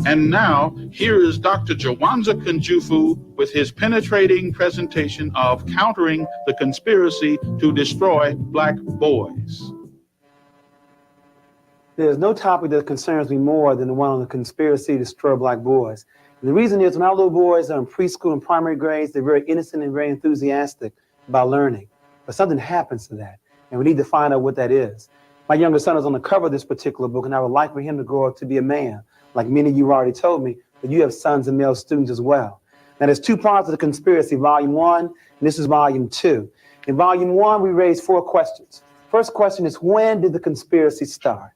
And now, here is Dr. Jawanza Kunjufu with his penetrating presentation of countering the conspiracy to destroy black boys. There's no topic that concerns me more than the one on the conspiracy to destroy black boys. And the reason is when our little boys are in preschool and primary grades, they're very innocent and very enthusiastic about learning. But something happens to that, and we need to find out what that is. My younger son is on the cover of this particular book, and I would like for him to grow up to be a man. Like many of you already told me, that you have sons and male students as well. Now, there's two parts of the conspiracy, volume 1, and this is volume 2. In volume 1, we raised 4 questions. First question is, when did the conspiracy start?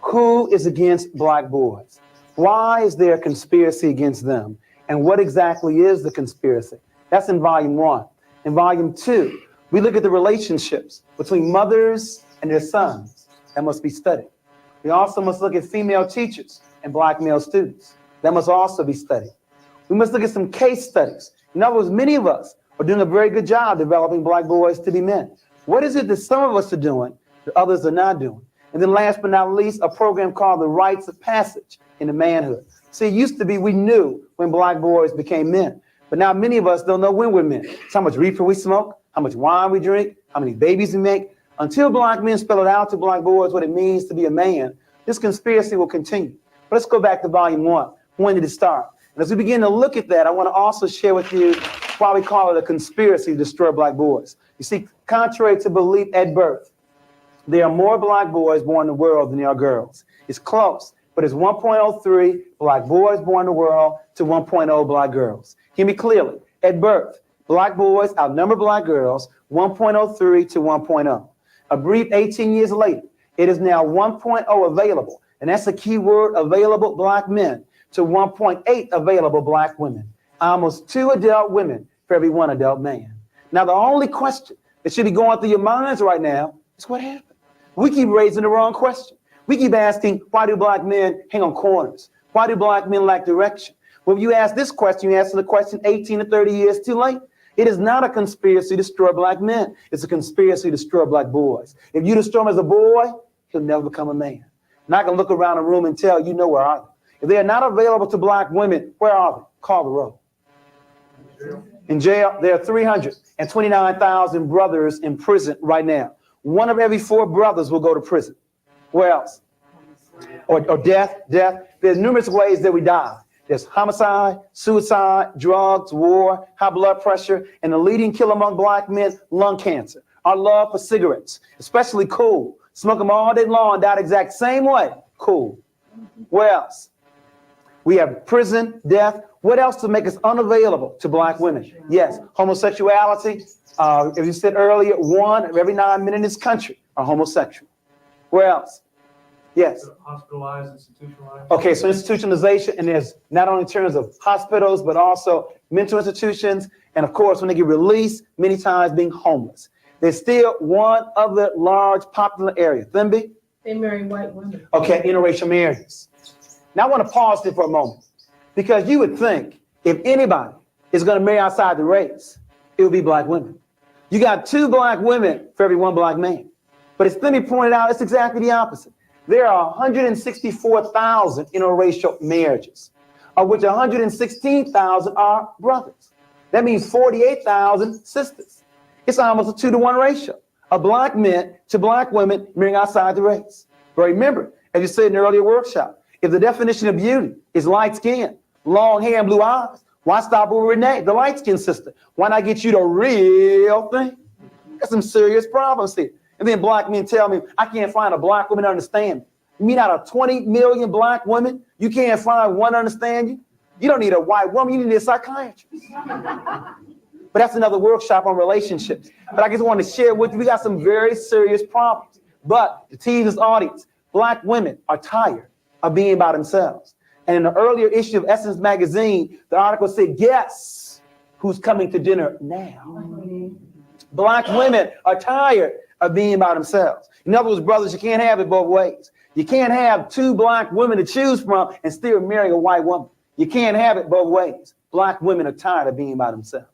Who is against black boys? Why is there a conspiracy against them? And what exactly is the conspiracy? That's in volume 1. In volume 2, we look at the relationships between mothers and their sons that must be studied. We also must look at female teachers and black male students. That must also be studied. We must look at some case studies. In other words, many of us are doing a very good job developing black boys to be men. What is it that some of us are doing that others are not doing? And then last but not least, a program called the Rites of Passage into Manhood. See, it used to be we knew when black boys became men, but now many of us don't know when we're men. It's how much reefer we smoke, how much wine we drink, how many babies we make. Until black men spell it out to black boys what it means to be a man, this conspiracy will continue. But let's go back to volume 1. When did it start? And as we begin to look at that, I want to also share with you why we call it a conspiracy to destroy black boys. You see, contrary to belief at birth, there are more black boys born in the world than there are girls. It's close, but it's 1.03 black boys born in the world to 1.0 black girls. Hear me clearly. At birth, black boys outnumber black girls 1.03 to 1.0. A brief 18 years later, it is now 1.0 available, and that's a key word, available black men, to 1.8 available black women. Almost 2 adult women for every 1 adult man. Now, the only question that should be going through your minds right now is what happened? We keep raising the wrong question. We keep asking, why do black men hang on corners? Why do black men lack direction? Well, if you ask this question, you answer the question 18 to 30 years too late. It is not a conspiracy to destroy black men. It's a conspiracy to destroy black boys. If you destroy him as a boy, he'll never become a man. And I can look around the room and tell you know where are they. If they are not available to black women, where are they? Call the roll. In jail, there are 329,000 brothers in prison right now. 1 of every 4 brothers will go to prison. Where else? Or death. There's numerous ways that we die. There's homicide, suicide, drugs, war, high blood pressure, and the leading killer among black men, lung cancer. Our love for cigarettes, especially cool. Smoke them all day long, die the exact same way. Cool. Where else? We have prison, death. What else to make us unavailable to black women? Yes, homosexuality. As you said earlier, 1 of every 9 men in this country are homosexual. Where else? Yes. Hospitalized, institutionalized. Okay, so institutionalization, and there's not only in terms of hospitals, but also mental institutions, and of course, when they get released, many times being homeless. There's still one other large popular area. Themby? They marry white women. Okay, interracial marriages. Now I want to pause there for a moment, because you would think if anybody is going to marry outside the race, it would be black women. You got 2 black women for every 1 black man. But as Themby pointed out, it's exactly the opposite. There are 164,000 interracial marriages, of which 116,000 are brothers. That means 48,000 sisters. It's almost a 2-to-1 ratio of black men to black women marrying outside the race. But remember, as you said in the earlier workshop, if the definition of beauty is light skin, long hair, and blue eyes, why stop with Renee, the light-skinned sister? Why not get you the real thing? Got some serious problems here. And then black men tell me, I can't find a black woman to understand me. You mean out of 20 million black women, you can't find one to understand you? You don't need a white woman, you need a psychiatrist. But that's another workshop on relationships. But I just want to share with you, we got some very serious problems. But to tease this audience, black women are tired of being by themselves. And in the earlier issue of Essence magazine, the article said, guess who's coming to dinner now? Black women are tired of being by themselves. In other words, brothers, you can't have it both ways. You can't have 2 black women to choose from and still marry a white woman. You can't have it both ways. Black women are tired of being by themselves.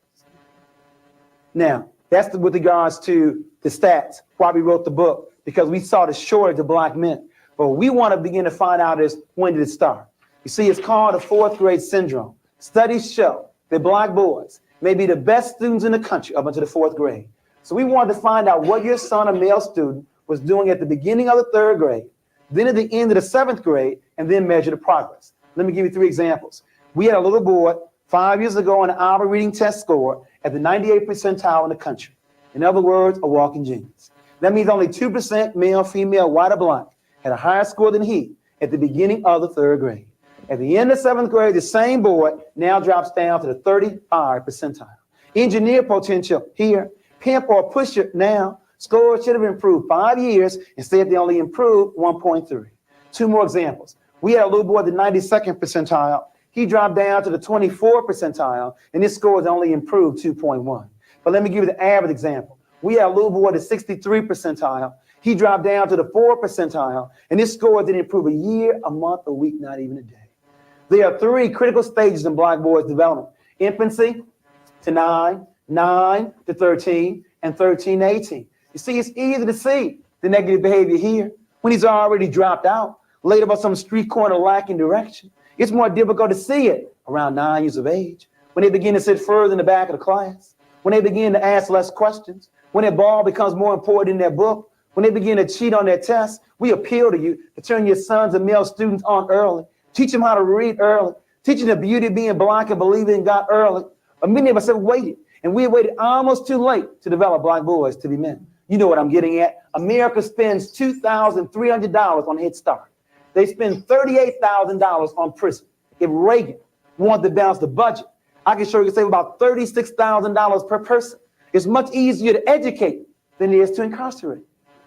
Now, that's with regards to the stats, why we wrote the book, because we saw the shortage of black men. But what we want to begin to find out is, when did it start? You see, it's called the fourth grade syndrome. Studies show that black boys may be the best students in the country up until the fourth grade. So we wanted to find out what your son, a male student, was doing at the beginning of the third grade, then at the end of the seventh grade, and then measure the progress. Let me give you 3 examples. We had a little boy 5 years ago on the Alba reading test score at the 98th percentile in the country. In other words, a walking genius. That means only 2% male, female, white, or black had a higher score than he at the beginning of the third grade. At the end of seventh grade, the same boy now drops down to the 35th percentile. Engineer potential here, pimp or pusher now, scores should have improved 5 years, instead they only improved 1.3. 2 more examples. We had a little boy at the 92nd percentile. He dropped down to the 24th percentile, and his scores only improved 2.1. But let me give you the average example. We had a little boy at the 63rd percentile. He dropped down to the 4th percentile, and his scores didn't improve a year, a month, a week, not even a day. There are 3 critical stages in black boys' development: infancy to 9, 9 to 13, and 13 to 18. You see, it's easy to see the negative behavior here when he's already dropped out, laid up on some street corner lacking direction. It's more difficult to see it around 9 years of age, when they begin to sit further in the back of the class, when they begin to ask less questions, when their ball becomes more important than their book, when they begin to cheat on their tests. We appeal to you to turn your sons and male students on early, teach them how to read early, teach them the beauty of being black and believing in God early. But many of us have waited, and we have waited almost too late to develop black boys to be men. You know what I'm getting at. America spends $2,300 on Head Start. They spend $38,000 on prison. If Reagan wanted to balance the budget, I can show you save about $36,000 per person. It's much easier to educate than it is to incarcerate.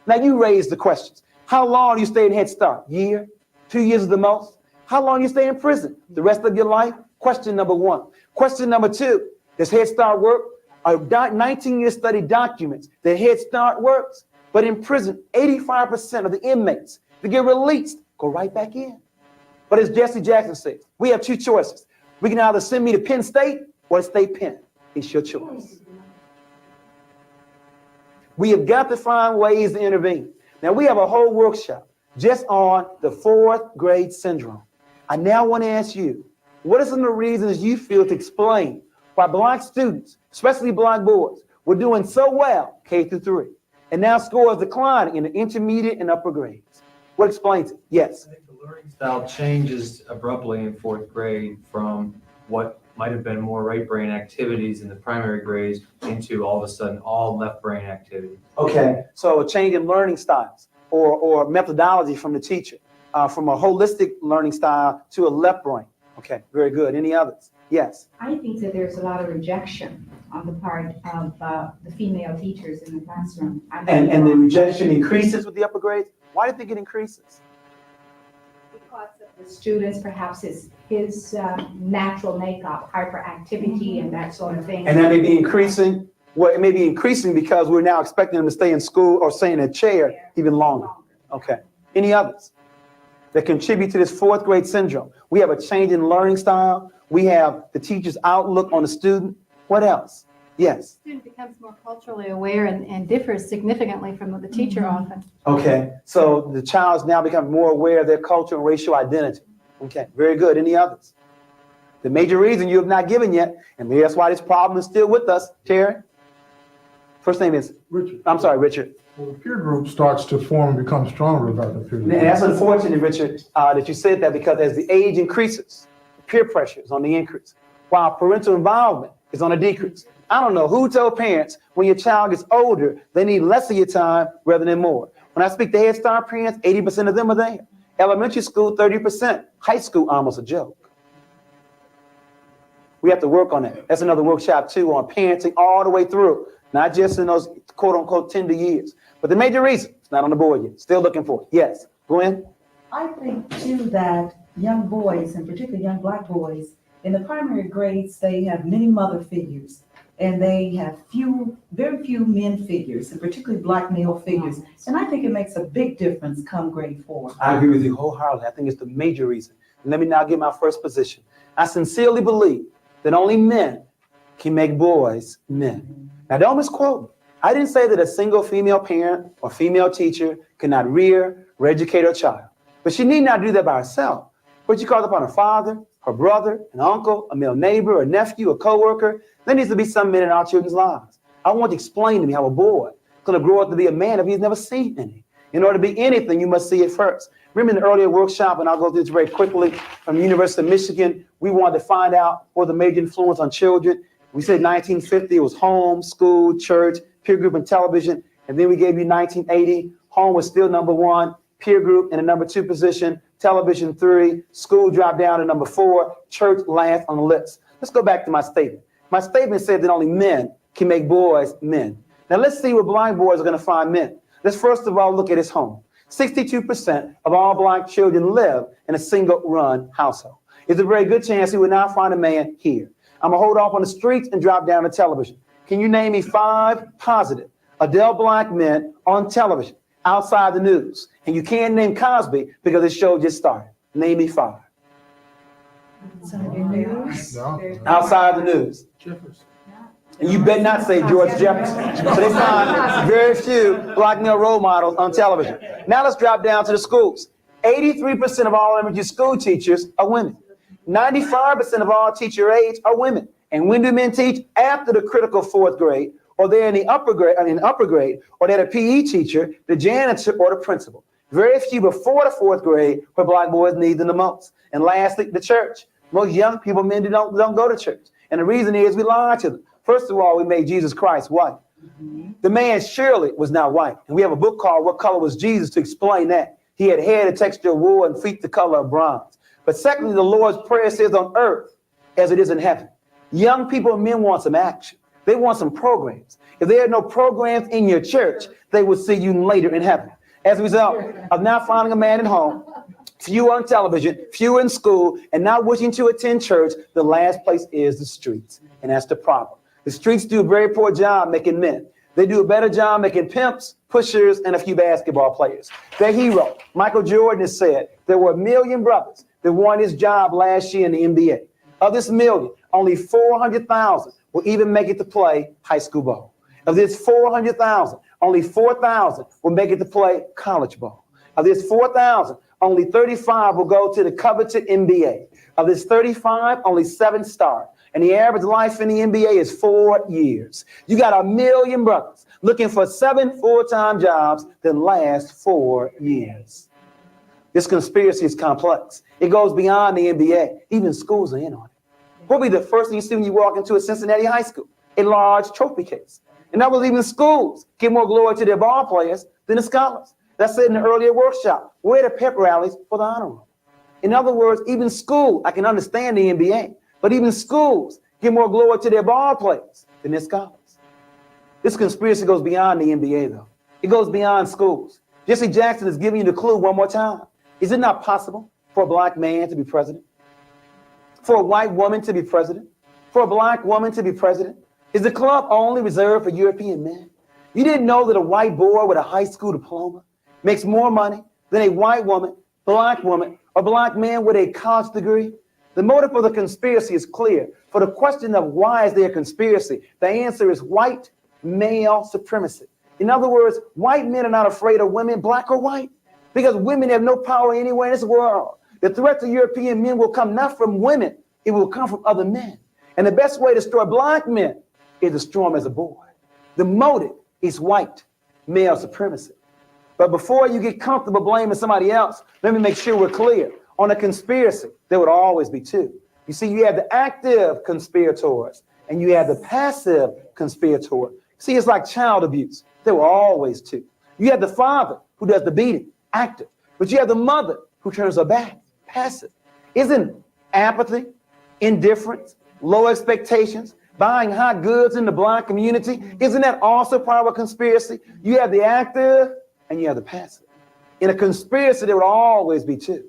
Now you raise the questions. How long do you stay in Head Start? Year? 2 years is the most? How long do you stay in prison? The rest of your life? Question number 1. Question number 2, does Head Start work? A 19-year study documents that Head Start works, but in prison, 85% of the inmates that get released go right back in. But as Jesse Jackson says, we have 2 choices. We can either send me to Penn State or to State Penn. It's your choice. We have got to find ways to intervene. Now, we have a whole workshop just on the fourth grade syndrome. I now want to ask you, what are some of the reasons you feel to explain why black students, especially black boys, were doing so well K through 3, and now scores declining in the intermediate and upper grades? What explains it? Yes. I think the learning style changes abruptly in 4th grade from what might have been more right brain activities in the primary grades into all of a sudden all left brain activities. Okay, so a change in learning styles or methodology from the teacher, from a holistic learning style to a left brain. Okay, very good. Any others? Yes. I think that there's a lot of rejection on the part of the female teachers in the classroom. And the rejection increases with the upper grades? Why do you think it increases? Because of the students, perhaps his natural makeup, hyperactivity and that sort of thing. And that may be increasing. Well, it may be increasing because we're now expecting them to stay in school or stay in a chair even longer. Okay. Any others that contribute to this fourth grade syndrome? We have a change in learning style. We have the teacher's outlook on the student. What else? Yes. The student becomes more culturally aware and differs significantly from the teacher often. Okay. So the child's now becoming more aware of their culture and racial identity. Okay. Very good. Any others? The major reason you have not given yet, and maybe that's why this problem is still with us, Terry. First name is Richard. I'm sorry, Richard. Well, the peer group starts to form and become stronger about the peer And group. that's unfortunate, Richard, that you said that, because as the age increases, peer pressure is on the increase, while parental involvement is on a decrease. I don't know who told parents when your child gets older, they need less of your time rather than more. When I speak to Head Start parents, 80% of them are there. Elementary school, 30%. High school, almost a joke. We have to work on that. That's another workshop too, on parenting all the way through, not just in those quote unquote tender years. But the major reason, it's not on the board yet. Still looking for it. Yes, Gwen? I think too that young boys, and particularly young black boys, in the primary grades, they have many mother figures, and they have very few men figures, and particularly black male figures. And I think it makes a big difference come grade 4. I agree with you wholeheartedly. I think it's the major reason. And let me now give my first position. I sincerely believe that only men can make boys men. Now don't misquote me. I didn't say that a single female parent or female teacher cannot rear or educate her child, but she need not do that by herself. But she calls upon her father, her brother, an uncle, a male neighbor, a nephew, a coworker. There needs to be some men in our children's lives. I want you to explain to me how a boy is going to grow up to be a man if he's never seen any. In order to be anything, you must see it first. Remember in the earlier workshop, and I'll go through this very quickly, from the University of Michigan, we wanted to find out what the major influence on children. We said 1950, it was home, school, church, peer group, and television. And then we gave you 1980. Home was still number 1, peer group in the number 2 position, television 3, school dropped down to number 4, church last on the list. Let's go back to my statement. My statement said that only men can make boys men. Now let's see where black boys are going to find men. Let's first of all look at his home. 62% of all black children live in a single-run household. It's a very good chance he would not find a man here. I'm going to hold off on the streets and drop down to television. Can you name me 5 positive adult black men on television outside the news? And you can't name Cosby because the show just started. Name me 5. No. Outside the news. Jefferson. And you better not say George Jefferson. So they find very few black male role models on television. Now let's drop down to the schools. 83% of all elementary school teachers are women. 95% of all teacher aides are women. And when do men teach? After the critical 4th grade, or they're in the upper grade, or they're a PE teacher, the janitor, or the principal. Very few before the 4th grade where black boys need them the most. And lastly, the church. Most young people, men don't go to church. And the reason is we lie to them. First of all, we made Jesus Christ white. The man surely was not white. And we have a book called What Color Was Jesus to explain that. He had hair the texture of wool and feet the color of bronze. But secondly, the Lord's Prayer says on earth as it is in heaven. Young people and men want some action. They want some programs. If there are no programs in your church, they will see you later in heaven. As a result of not finding a man at home, few on television, few in school, and not wishing to attend church, the last place is the streets. And that's the problem. The streets do a very poor job making men. They do a better job making pimps, pushers, and a few basketball players. Their hero, Michael Jordan, has said there were 1 million brothers that won his job last year in the NBA. Of this million, only 400,000 will even make it to play high school ball. Of this 400,000, only 4,000 will make it to play college ball. Of this 4,000, only 35 will go to the coveted NBA. Of this 35, only 7 start. And the average life in the NBA is 4 years. You got 1 million brothers looking for 7 full-time jobs that last 4 years. This conspiracy is complex. It goes beyond the NBA. Even schools are in on it. What will be the first thing you see when you walk into a Cincinnati high school? A large trophy case. And that was even schools give more glory to their ball players than the scholars. That's said in the earlier workshop. Where are the pep rallies for the honor roll? In other words, even school, I can understand the NBA, but even schools give more glory to their ball players than their scholars. This conspiracy goes beyond the NBA, though. It goes beyond schools. Jesse Jackson is giving you the clue one more time. Is it not possible for a black man to be president? For a white woman to be president? For a black woman to be president? Is the club only reserved for European men? You didn't know that a white boy with a high school diploma makes more money than a white woman, black woman, or black man with a college degree? The motive for the conspiracy is clear. For the question of why is there a conspiracy, the answer is white male supremacy. In other words, white men are not afraid of women, black or white, because women have no power anywhere in this world. The threat to European men will come not from women, it will come from other men. And the best way to destroy black men is to destroy them as a boy. The motive is white male supremacy. But before you get comfortable blaming somebody else, let me make sure we're clear. On a conspiracy, there would always be 2. You see, you have the active conspirators and you have the passive conspirator. See, it's like child abuse. There were always 2. You have the father who does the beating, active, but you have the mother who turns her back, passive. Isn't apathy, indifference, low expectations, buying hot goods in the black community, isn't that also part of a conspiracy? You have the active and you have the passive. In a conspiracy, there would always be 2.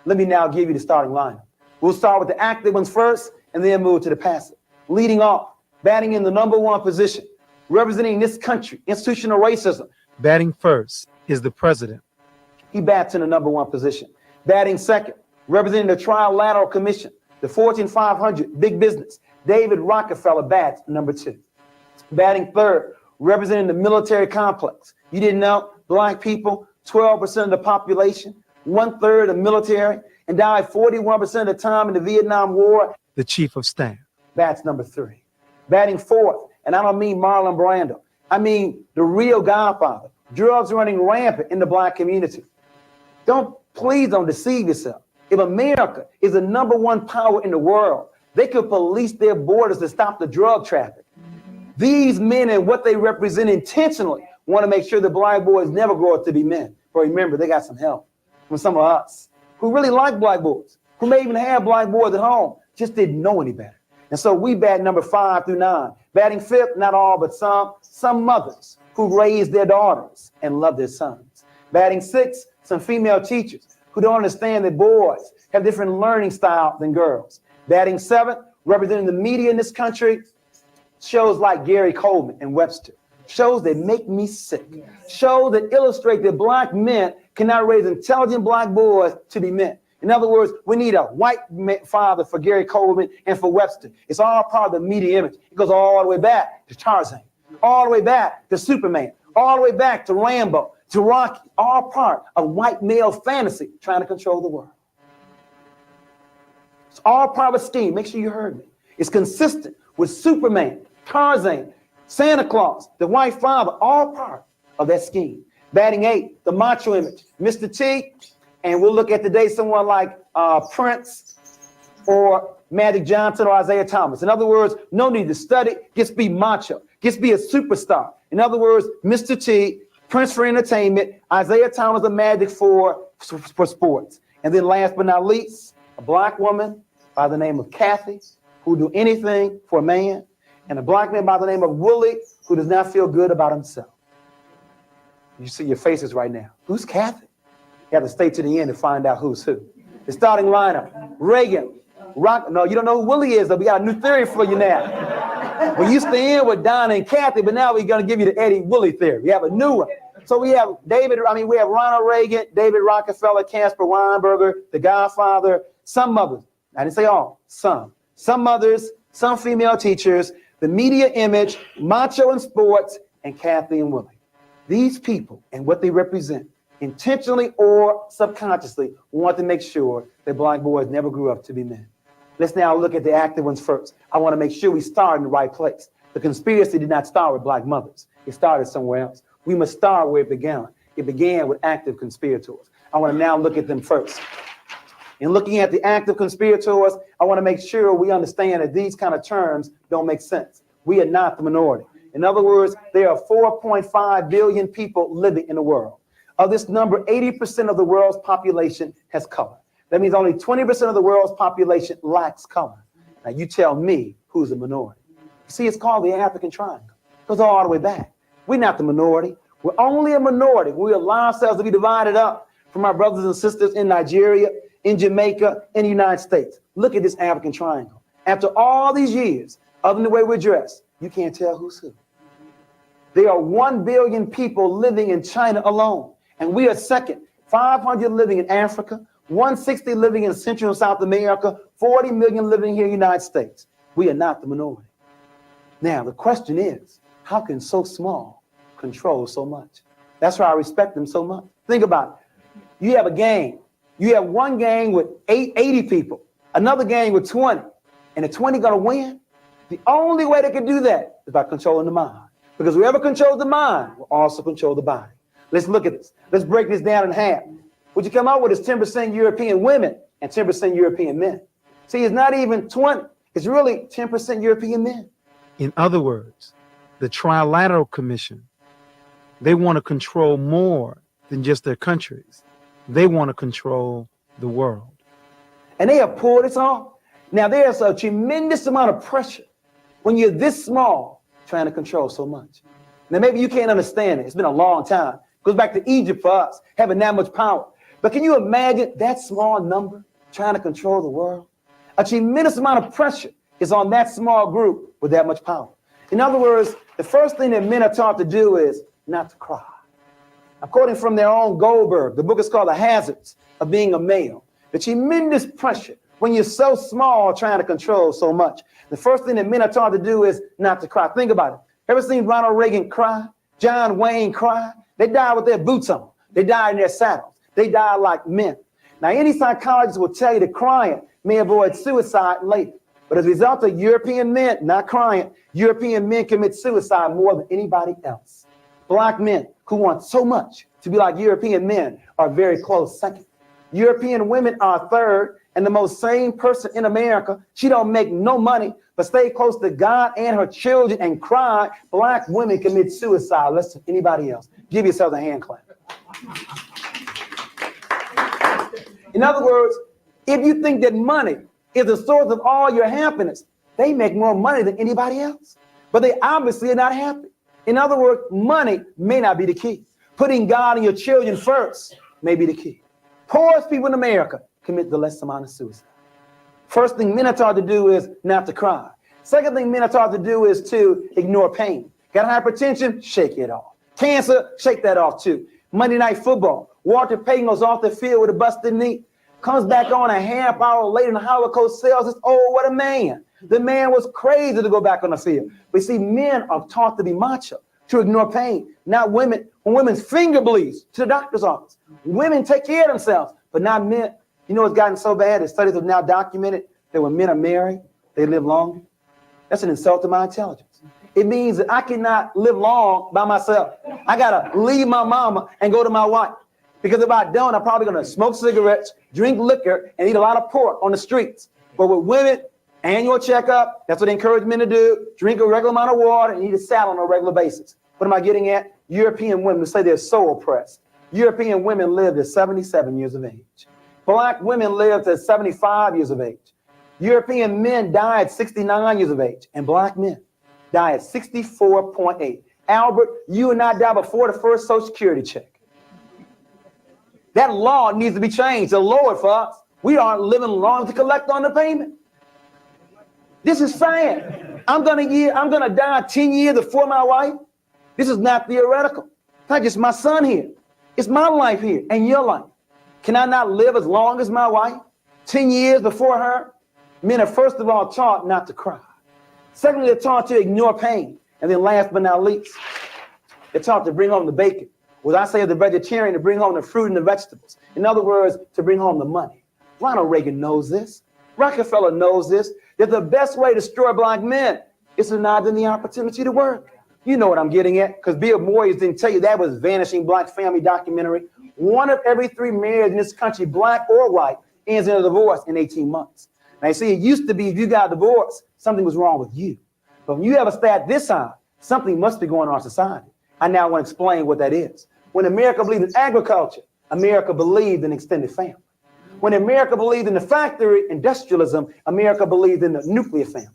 Let me now give you the starting lineup. We'll start with the active ones first and then move to the passive. Leading off, batting in the number 1 position, representing this country, institutional racism. Batting first is the president. He bats in the number 1 position. Batting second, representing the Trilateral Commission, the Fortune 500, big business. David Rockefeller bats number 2. Batting third, representing the military complex. You didn't know, black people, 12% of the population, 1/3 of the military. and died 41% of the time in the Vietnam War? The chief of staff. That's number 3. Batting 4th, and I don't mean Marlon Brando. I mean the real godfather. Drugs running rampant in the black community. Please don't deceive yourself. If America is the number 1 power in the world, they could police their borders to stop the drug traffic. These men and what they represent intentionally want to make sure the black boys never grow up to be men. But remember, they got some help from some of us who really like black boys, who may even have black boys at home, just didn't know any better. And so we bat number 5 through 9. Batting 5th, not all, but some mothers who raise their daughters and love their sons. Batting 6, some female teachers who don't understand that boys have different learning style than girls. Batting 7, representing the media in this country, shows like Gary Coleman and Webster. Shows that make me sick. Shows that illustrate that black men cannot raise intelligent black boys to be men. In other words, we need a white father for Gary Coleman and for Webster. It's all part of the media image. It goes all the way back to Tarzan, all the way back to Superman, all the way back to Rambo, to Rocky, all part of white male fantasy trying to control the world. It's all part of a scheme. Make sure you heard me. It's consistent with Superman, Tarzan, Santa Claus, the white father, all part of that scheme. Batting 8, the macho image, Mr. T, and we'll look at today someone like Prince or Magic Johnson or Isaiah Thomas. In other words, no need to study, just be macho, just be a superstar. In other words, Mr. T, Prince for entertainment, Isaiah Thomas or Magic for sports. And then last but not least, a black woman by the name of Kathy, who will do anything for a man, and a black man by the name of Willie, who does not feel good about himself. You see your faces right now. Who's Kathy? You have to stay to the end to find out who's who. The starting lineup: Reagan, Rock. No, you don't know who Willie is, though. We got a new theory for you now. We used to end with Donna and Kathy, but now we're going to give you the Eddie Willie theory. We have a new one. So we have we have Ronald Reagan, David Rockefeller, Caspar Weinberger, the Godfather, some mothers. I didn't say all, some mothers, some female teachers, the media image, macho in sports, and Kathy and Willie. These people and what they represent, intentionally or subconsciously, want to make sure that black boys never grew up to be men. Let's now look at the active ones first. I want to make sure we start in the right place. The conspiracy did not start with black mothers. It started somewhere else. We must start where it began. It began with active conspirators. I want to now look at them first. In looking at the active conspirators, I want to make sure we understand that these kind of terms don't make sense. We are not the minority. In other words, there are 4.5 billion people living in the world. Of this number, 80% of the world's population has color. That means only 20% of the world's population lacks color. Now you tell me who's a minority. See, it's called the African Triangle. It goes all the way back. We're not the minority. We're only a minority. We allow ourselves to be divided up from our brothers and sisters in Nigeria, in Jamaica, in the United States. Look at this African Triangle. After all these years, other than the way we're dressed, you can't tell who's who. There are 1 billion people living in China alone, and we are second. 500 living in Africa, 160 living in Central and South America, 40 million living here in the United States. We are not the minority. Now, the question is, how can so small control so much? That's why I respect them so much. Think about it. You have a gang. You have one gang with 80 people, another gang with 20, and the 20 gonna win? The only way they can do that is by controlling the mind. Because whoever controls the mind will also control the body. Let's look at this. Let's break this down in half. What you come out with is 10% European women and 10% European men. See, it's not even 20. It's really 10% European men. In other words, the Trilateral Commission, they want to control more than just their countries. They want to control the world. And they have pulled this off. Now, there's a tremendous amount of pressure when you're this small trying to control so much. Now, maybe you can't understand it. It's been a long time. It goes back to Egypt for us, having that much power. But can you imagine that small number trying to control the world? A tremendous amount of pressure is on that small group with that much power. In other words, the first thing that men are taught to do is not to cry. I'm quoting from their own Goldberg. The book is called The Hazards of Being a Male. The tremendous pressure when you're so small trying to control so much. The first thing that men are taught to do is not to cry. Think about it. Ever seen Ronald Reagan cry? John Wayne cry? They died with their boots on. They died in their saddles. They died like men. Now, any psychologist will tell you that crying may avoid suicide later. But as a result of European men not crying, European men commit suicide more than anybody else. Black men who want so much to be like European men are very close second. European women are third, and the most sane person in America, she don't make no money, but stay close to God and her children and cry. Black women commit suicide less than anybody else. Give yourselves a hand clap. In other words, if you think that money is the source of all your happiness, they make more money than anybody else, but they obviously are not happy. In other words, money may not be the key. Putting God and your children first may be the key. Poorest people in America commit the less amount of suicide. First thing men are taught to do is not to cry. Second thing men are taught to do is to ignore pain. Got hypertension? Shake it off. Cancer? Shake that off too. Monday Night Football. Walter Payton goes off the field with a busted knee. Comes back on a half hour later and Howard Cosell says, oh, what a man. The man was crazy to go back on the field. But see, men are taught to be macho, to ignore pain. Not women. When women's finger bleeds, to the doctor's office. Women take care of themselves, but not men. You know it's gotten so bad that studies have now documented that when men are married, they live longer. That's an insult to my intelligence. It means that I cannot live long by myself. I gotta leave my mama and go to my wife. Because if I don't, I'm probably gonna smoke cigarettes, drink liquor, and eat a lot of pork on the streets. But with women, annual checkup, that's what they encourage men to do. Drink a regular amount of water and eat a salad on a regular basis. What am I getting at? European women say they're so oppressed. European women live to 77 years of age. Black women live to 75 years of age. European men die at 69 years of age, and black men die at 64.8. Albert, you and I die before the first Social Security check. That law needs to be changed to lower it for us. We aren't living long to collect on the payment. This is sad. I'm gonna die 10 years before my wife. This is not theoretical. It's not just my son here. It's my life here and your life. Can I not live as long as my wife? 10 years before her? Men are first of all taught not to cry. Secondly, they're taught to ignore pain. And then last but not least, they're taught to bring home the bacon. What I say as a vegetarian, to bring home the fruit and the vegetables. In other words, to bring home the money. Ronald Reagan knows this. Rockefeller knows this. That the best way to destroy black men is to deny them the opportunity to work. You know what I'm getting at, because Bill Moyers didn't tell you that was Vanishing Black Family documentary. 1 of every 3 marriages in this country, black or white, ends in a divorce in 18 months. Now, you see, it used to be if you got divorced, something was wrong with you. But when you have a stat this high, something must be going on in society. I now want to explain what that is. When America believed in agriculture, America believed in extended family. When America believed in the factory, industrialism, America believed in the nuclear family.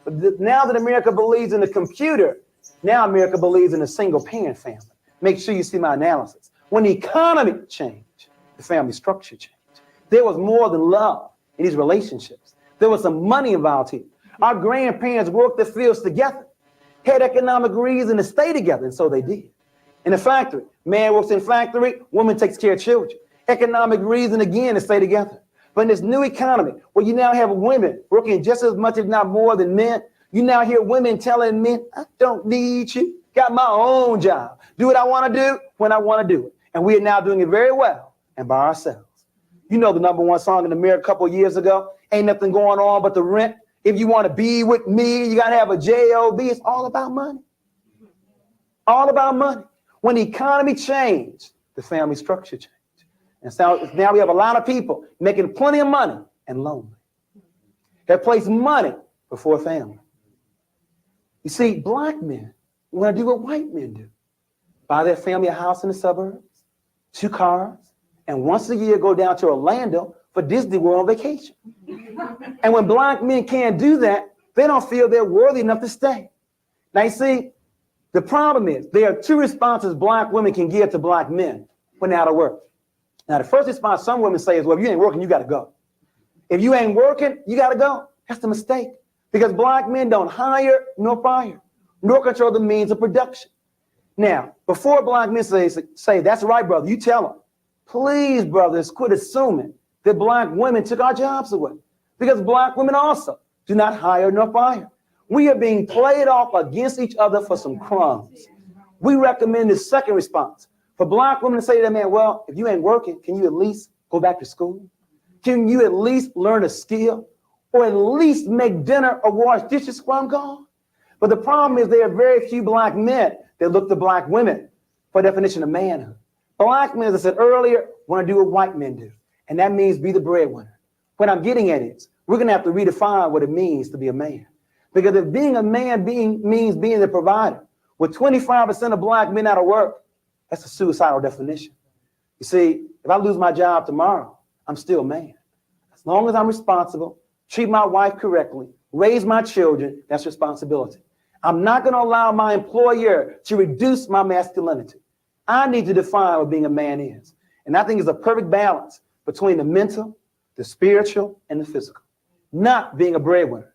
But now that America believes in the computer, now America believes in a single parent family. Make sure you see my analysis. When the economy changed, the family structure changed. There was more than love in these relationships. There was some money involved here. Our grandparents worked the fields together, had economic reason to stay together, and so they did. In the factory, man works in factory, woman takes care of children. Economic reason again to stay together. But in this new economy, where you now have women working just as much, if not more than men, you now hear women telling men, I don't need you. Got my own job. Do what I want to do when I want to do it. And we are now doing it very well and by ourselves. You know the #1 song in America a couple of years ago, Ain't Nothing Going On But the Rent. If you want to be with me, you got to have a job. It's all about money. All about money. When the economy changed, the family structure changed. And so now we have a lot of people making plenty of money and lonely. They place money before family. You see, black men want to do what white men do. Buy their family a house in the suburbs, 2 cars, and once a year go down to Orlando for Disney World vacation. And when black men can't do that, they don't feel they're worthy enough to stay. Now you see, the problem is there are 2 responses black women can give to black men when they're out of work. Now the first response some women say is, well, if you ain't working, you got to go. If you ain't working, you got to go. That's the mistake. Because black men don't hire nor fire, nor control the means of production. Now, before black men say that's right, brother, you tell them, please, brothers, quit assuming that black women took our jobs away. Because black women also do not hire nor fire. We are being played off against each other for some crumbs. We recommend the second response. For black women to say to that man, well, if you ain't working, can you at least go back to school? Can you at least learn a skill or at least make dinner or wash dishes while I'm gone? But the problem is there are very few black men that look to black women for definition of manhood. Black men, as I said earlier, want to do what white men do, and that means be the breadwinner. What I'm getting at is we're going to have to redefine what it means to be a man. Because if being a man means being the provider, with 25% of black men out of work, that's a suicidal definition. You see, if I lose my job tomorrow, I'm still a man. As long as I'm responsible, treat my wife correctly, raise my children, that's responsibility. I'm not going to allow my employer to reduce my masculinity. I need to define what being a man is. And I think it's a perfect balance between the mental, the spiritual, and the physical. Not being a breadwinner,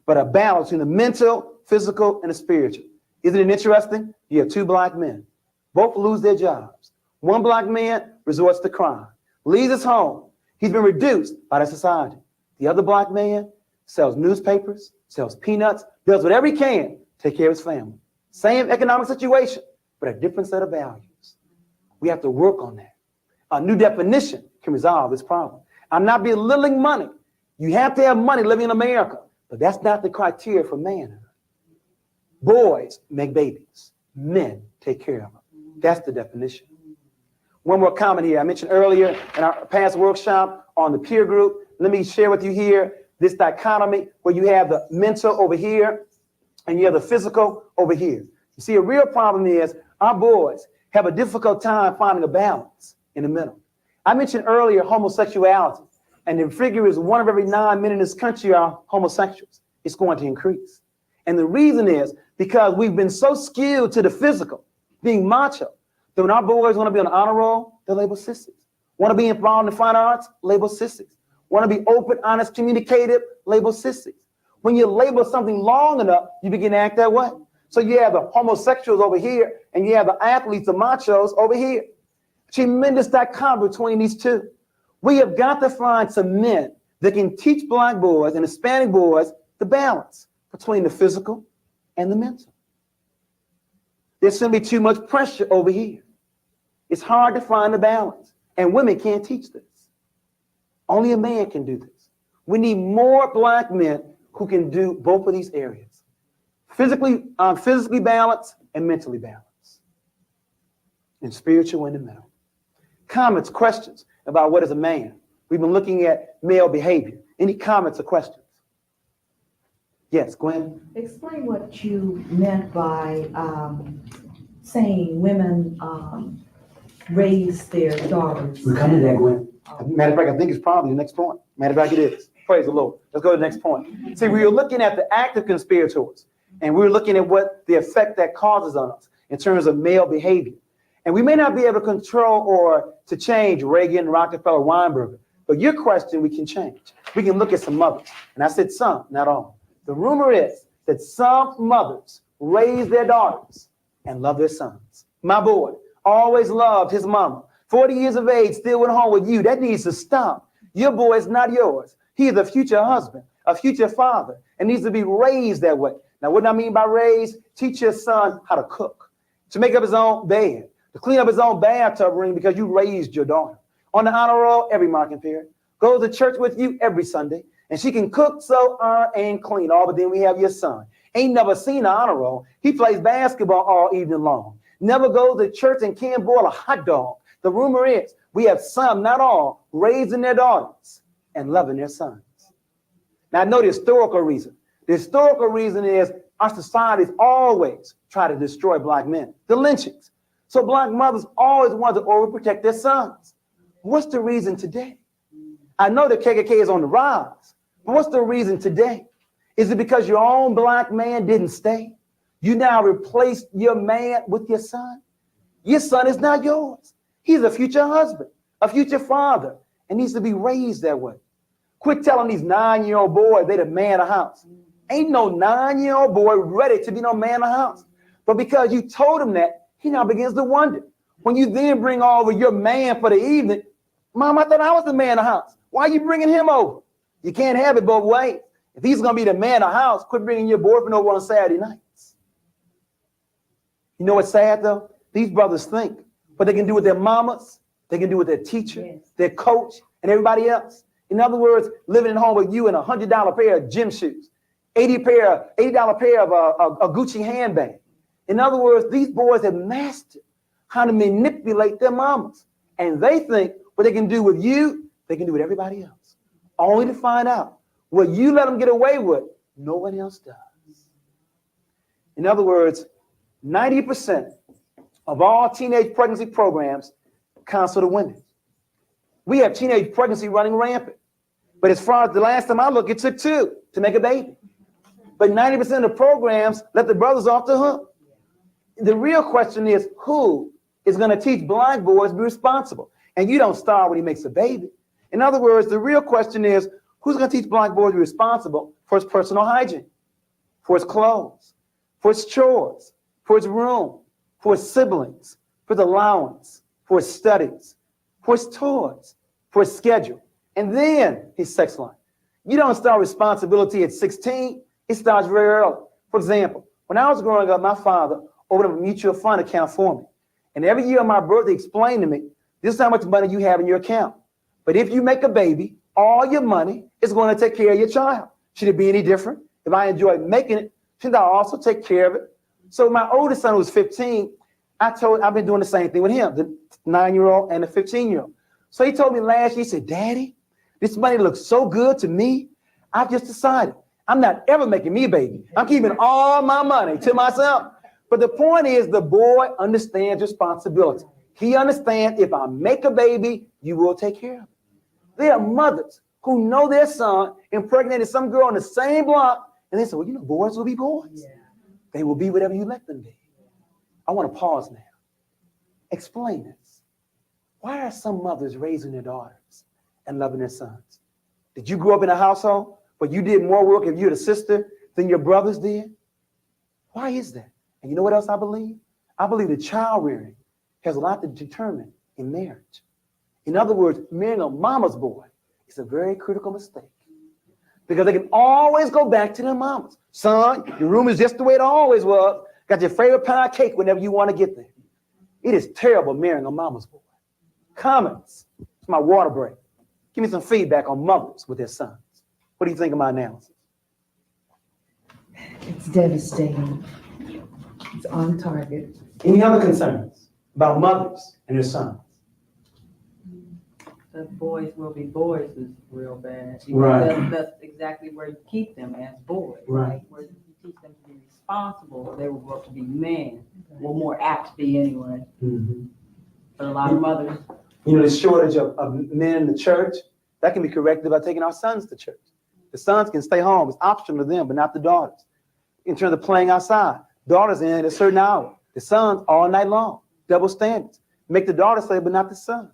but a balance between the mental, physical, and the spiritual. Isn't it interesting? You have two black men. Both lose their jobs. One black man resorts to crime, leaves his home. He's been reduced by the society. The other black man sells newspapers, sells peanuts, does whatever he can to take care of his family. Same economic situation, but a different set of values. We have to work on that. A new definition can resolve this problem. I'm not belittling money. You have to have money living in America, but that's not the criteria for manhood. Boys make babies. Men take care of them. That's the definition. One more comment here. I mentioned earlier in our past workshop on the peer group. Let me share with you here this dichotomy where you have the mental over here and you have the physical over here. You see, a real problem is our boys have a difficult time finding a balance in the middle. I mentioned earlier homosexuality, and the figure is 1 of every 9 men in this country are homosexuals. It's going to increase. And the reason is because we've been so skewed to the physical, being macho, that when our boys want to be on the honor roll, they're labeled sissies. Want to be involved in the fine arts, labeled sissies. Want to be open, honest, communicative, labeled sissies. When you label something long enough, you begin to act that way. So you have the homosexuals over here, and you have the athletes, the machos over here. Tremendous dichotomy between these two. We have got to find some men that can teach black boys and Hispanic boys the balance between the physical and the mental. There's simply too much pressure over here. It's hard to find the balance, and women can't teach this. Only a man can do this. We need more black men who can do both of these areas. Physically balanced and mentally balanced. And spiritual in the middle. Comments, questions about what is a man? We've been looking at male behavior. Any comments or questions? Yes, Gwen? Explain what you meant by saying women raise their daughters. We're coming to that, Gwen. Matter of fact, I think it's probably the next point. Matter of fact, it is. Praise the Lord. Let's go to the next point. See, we were looking at the active conspirators, and we were looking at what the effect that causes on us in terms of male behavior. And we may not be able to control or to change Reagan, Rockefeller, Weinberger, but your question we can change. We can look at some mothers. And I said some, not all. The rumor is that some mothers raise their daughters and love their sons. My boy always loved his mama. 40 years of age, still went home with you. That needs to stop. Your boy is not yours. He is a future husband, a future father, and needs to be raised that way. Now, what do I mean by raised? Teach your son how to cook, to make up his own bed, to clean up his own bathtub ring because you raised your daughter. On the honor roll every marking period. Go to church with you every Sunday, and she can cook, sew, iron, and clean all, but then we have your son. Ain't never seen an honor roll. He plays basketball all evening long. Never goes to church and can't boil a hot dog. The rumor is we have some, not all, raising their daughters and loving their sons. Now, I know the historical reason. The historical reason is our societies always try to destroy black men, the lynchings. So black mothers always want to overprotect their sons. What's the reason today? I know the KKK is on the rise, but what's the reason today? Is it because your own black man didn't stay? You now replaced your man with your son? Your son is not yours. He's a future husband, a future father, and needs to be raised that way. Quit telling these 9-year-old boys they the man of the house. Ain't no 9-year-old boy ready to be no man of the house. But because you told him that, he now begins to wonder. When you then bring over your man for the evening, Mom, I thought I was the man of the house. Why are you bringing him over? You can't have it both ways. If he's going to be the man of the house, quit bringing your boyfriend over on Saturday nights. You know what's sad, though? These brothers think what they can do with their mamas They can do with their teacher, Yes. their coach, and everybody else. In other words, living at home with you in a $100 pair of gym shoes, $80 pair of a Gucci handbag. In other words, these boys have mastered how to manipulate their mamas. And they think what they can do with you, they can do with everybody else. Only to find out what you let them get away with, no one else does. In other words, 90% of all teenage pregnancy programs counsel the women. We have teenage pregnancy running rampant. But as far as the last time I looked, it took 2 to make a baby. But 90% of the programs let the brothers off the hook. The real question is, who is going to teach black boys to be responsible? And you don't start when he makes a baby. In other words, the real question is, who's going to teach black boys to be responsible for his personal hygiene, for his clothes, for his chores, for his room, for his siblings, for his allowance, for his studies, for his toys, for his schedule, and then his sex life. You don't start responsibility at 16. It starts very early. For example, when I was growing up, my father opened up a mutual fund account for me. And every year on my birthday, he explained to me, this is how much money you have in your account. But if you make a baby, all your money is going to take care of your child. Should it be any different? If I enjoy making it, shouldn't I also take care of it? So my oldest son, who was 15, I've been doing the same thing with him, the 9-year-old and the 15-year-old. So he told me last year, he said, Daddy, this money looks so good to me. I've just decided I'm not ever making me a baby. I'm keeping all my money to myself. But the point is, the boy understands responsibility. He understands if I make a baby, you will take care of it. There are mothers who know their son impregnated some girl on the same block, and they say, well, you know, boys will be boys. Yeah. They will be whatever you let them be. I want to pause now. Explain this. Why are some mothers raising their daughters and loving their sons? Did you grow up in a household where you did more work if you're the sister than your brothers did? Why is that? And you know what else I believe? I believe that child rearing has a lot to determine in marriage. In other words, marrying a mama's boy is a very critical mistake because they can always go back to their mamas. Son, your room is just the way it always was. Got your favorite pound of cake whenever you want to get there. It is terrible marrying a mama's boy. Comments. It's my water break. Give me some feedback on mothers with their sons. What do you think of my analysis? It's devastating. It's on target. Any other concerns about mothers and their sons? The boys will be boys is real bad. Right. That's exactly where you keep them as boys. Right. Where you teach them to be responsible, they will grow up to be men. Well, more apt to be anyway. Mm-hmm. But a lot of mothers, You know, the shortage of men in the church, that can be corrected by taking our sons to church. The sons can stay home. It's optional to them, but not the daughters. In terms of playing outside, daughters in at a certain hour. The sons all night long. Double standards. Make the daughters play, but not the sons.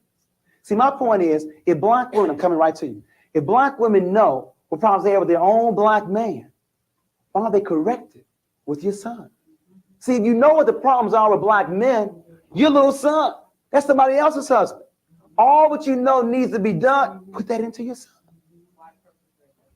See, my point is, if black women, I'm coming right to you. If black women know what problems they have with their own black man, why don't they correct it with your son? See, if you know what the problems are with black men, your little son, that's somebody else's husband. All what you know needs to be done, put that into your son.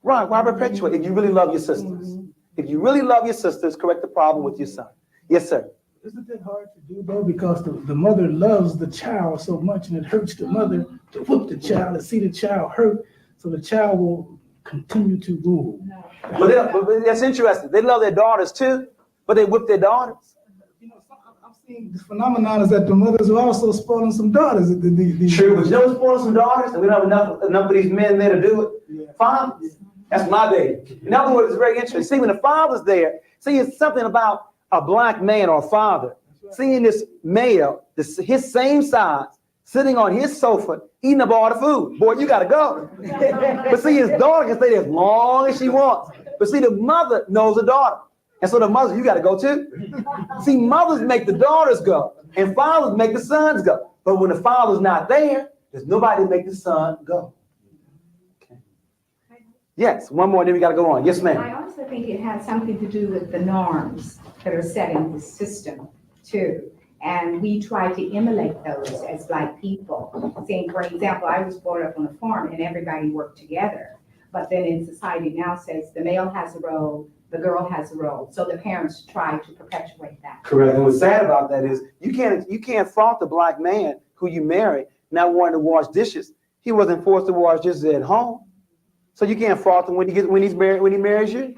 Right, why perpetuate if you really love your sisters? If you really love your sisters, correct the problem with your son. Yes, sir. Isn't that hard to do though? Because the mother loves the child so much and it hurts the mother to whoop the child and see the child hurt. So the child will continue to rule. But that's interesting. They love their daughters too, but they whip their daughters. You know, I'm seeing this phenomenon is that the mothers are also spoiling some daughters. True, but you know what's spoiling some daughters? And we don't have enough of these men there to do it. Yeah. Fathers. That's my baby. In other words, it's very interesting. See, when the father's there, see, it's something about a black man or a father seeing this male, his same size, sitting on his sofa, eating up all the food. Boy, you gotta go. But see, his daughter can stay there as long as she wants. But see, the mother knows the daughter. And so the mother, you gotta go too. See, mothers make the daughters go, and fathers make the sons go. But when the father's not there, there's nobody to make the son go. Okay. Yes, one more, then we gotta go on. Yes, I ma'am. also think it has something to do with the norms that are set in the system too. And we try to emulate those as Black people. Saying, for example, I was brought up on a farm and everybody worked together. But then in society now says the male has a role, the girl has a role. So the parents try to perpetuate that. Correct. And what's sad about that is you can't fault the black man who you marry not wanting to wash dishes. He wasn't forced to wash dishes at home. So you can't fault him when he marries you. You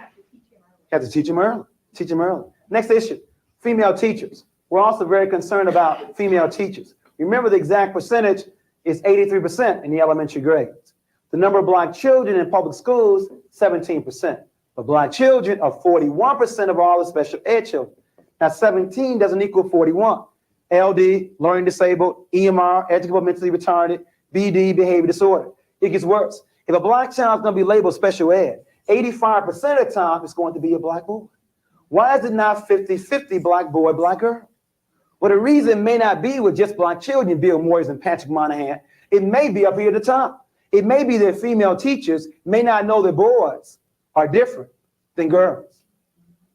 have to teach him early. Teach him early. Next issue, female teachers. We're also very concerned about female teachers. Remember, the exact percentage is 83% in the elementary grades. The number of black children in public schools, 17%. But black children are 41% of all the special ed children. Now, 17 doesn't equal 41. LD, learning disabled, EMR, educable mentally retarded, BD, behavior disorder. It gets worse. If a black child is going to be labeled special ed, 85% of the time it's going to be a black boy. Why is it not 50-50 black boy, black girl? Well, the reason may not be with just black children, Bill Moyers and Patrick Monahan. It may be up here at the top. It may be that female teachers may not know that boys are different than girls.